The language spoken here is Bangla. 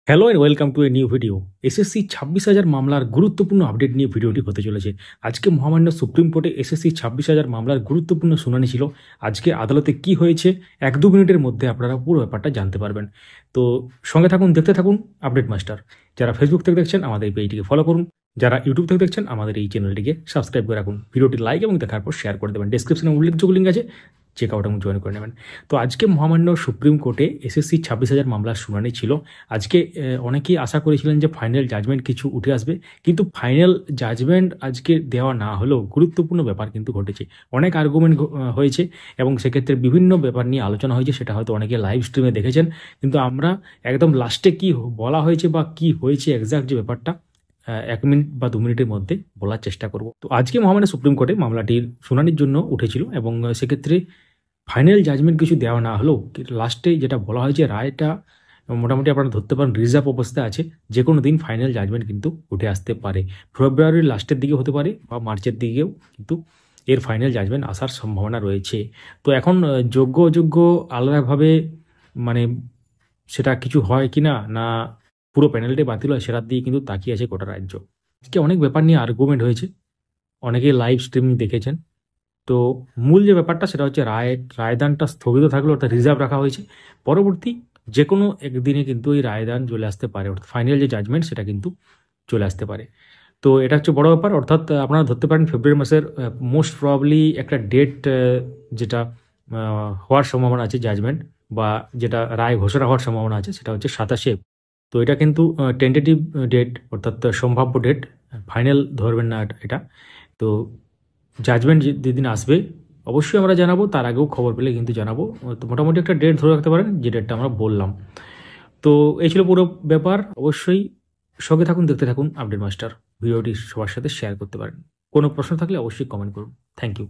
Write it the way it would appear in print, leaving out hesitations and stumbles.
Hello and welcome to a new video. SSC 26,000 মামলার গুরুত্বপূর্ণ আপডেট নিয়ে ভিডিওটি হতে চলেছে। আজকে মহামান্য সুপ্রিম কোর্টে এসএসসি 26,000 মামলার গুরুত্বপূর্ণ শুনানি ছিল। আজকে আদালতে কি হয়েছে 1-2 মিনিটের মধ্যে আপনারা পুরো ব্যাপারটা জানতে পারবেন। তো সঙ্গে থাকুন, দেখতে থাকুন আপডেট মাস্টার। যারা ফেসবুক থেকে দেখছেন আমাদের এই পেজটিকে ফলো করুন, যারা ইউটিউব থেকে দেখছেন আমাদের এই চ্যানেলটিকে সাবস্ক্রাইব করে রাখুন, ভিডিওটি লাইক এবং দেখার পর শেয়ার করে দেবেন। ডেসক্রিপশনে উল্লেখযোগ্য লিঙ্ক আছে, চেক আউট এবং জয়েন করে নেবেন। তো আজকে মহামান্য সুপ্রিম কোর্টে এসএসসি 26,000 মামলার শুনানি ছিল। আজকে অনেকেই আশা করেছিলেন যে ফাইনাল জাজমেন্ট কিছু উঠে আসবে, কিন্তু ফাইনাল জাজমেন্ট আজকে দেওয়া না হলেও গুরুত্বপূর্ণ ব্যাপার কিন্তু ঘটেছে। অনেক আর্গুমেন্ট হয়েছে এবং সেক্ষেত্রে বিভিন্ন ব্যাপার নিয়ে আলোচনা হয়েছে, সেটা হয়তো অনেকে লাইভ স্ট্রিমে দেখেছেন। কিন্তু আমরা একদম লাস্টে কি বলা হয়েছে বা কি হয়েছে এক্সাক্ট যে ব্যাপারটা 1 মিনিট বা 2 মিনিটের মধ্যে বলার চেষ্টা করব। তো আজকে মহামান্য সুপ্রিম কোর্টে মামলাটির শুনানির জন্য উঠেছিল এবং সেক্ষেত্রে ফাইনাল জাজমেন্ট কিছু দেওয়া না হলেও লাস্টে যেটা বলা হয়েছে রায়টা মোটামুটি আপনারা ধরতে পারেন রিজার্ভ অবস্থায় আছে। যে কোনো দিন ফাইনাল জাজমেন্ট কিন্তু উঠে আসতে পারে, ফেব্রুয়ারির লাস্টের দিকে হতে পারে বা মার্চের দিকেও কিন্তু এর ফাইনাল জাজমেন্ট আসার সম্ভাবনা রয়েছে। তো এখন যোগ্য অযোগ্য আলাদাভাবে মানে সেটা কিছু হয় কি না, না পুরো প্যানেলটাই বাতিল হয়, সেটার দিয়ে কিন্তু তাকিয়ে আছে গোটা রাজ্য। আজকে অনেক ব্যাপার নিয়ে আর্গুমেন্ট হয়েছে, অনেকেই লাইভ স্ট্রিমিং দেখেছেন। তো মূল যে ব্যাপারটা সেটা হচ্ছে রায়দানটা স্থগিত থাকলো, অর্থাৎ রিজার্ভ রাখা হয়েছে। পরবর্তী যে কোনো একদিনে কিন্তু এই রায়দান চলে আসতে পারে, অর্থাৎ ফাইনাল যে জাজমেন্ট সেটা কিন্তু চলে আসতে পারে। তো এটা হচ্ছে বড় ব্যাপার, অর্থাৎ আপনারা ধরতে পারেন ফেব্রুয়ারি মাসের মোস্ট প্রবাবলি একটা ডেট যেটা হওয়ার সম্ভাবনা আছে জাজমেন্ট, বা যেটা রায় ঘোষণা হওয়ার সম্ভাবনা আছে সেটা হচ্ছে 27শে। তো এটা কিন্তু টেন্টেটিভ ডেট, অর্থাৎ সম্ভাব্য ডেট, ফাইনাল ধরবেন না এটা। তো জাজমেন্ট যেদিন আসবে অবশ্যই আমরা জানাবো, তার আগেও খবর পেলে কিন্তু জানাবো। তো মোটামুটি একটা ডেট ধরে রাখতে পারেন, যে ডেটটা আমরা বললাম। তো এই ছিল পুরো ব্যাপার। অবশ্যই সঙ্গে থাকুন, দেখতে থাকুন আপডেট মাস্টার। ভিডিওটি সবার সাথে শেয়ার করতে পারেন। কোনো প্রশ্ন থাকলে অবশ্যই কমেন্ট করুন। Thank you.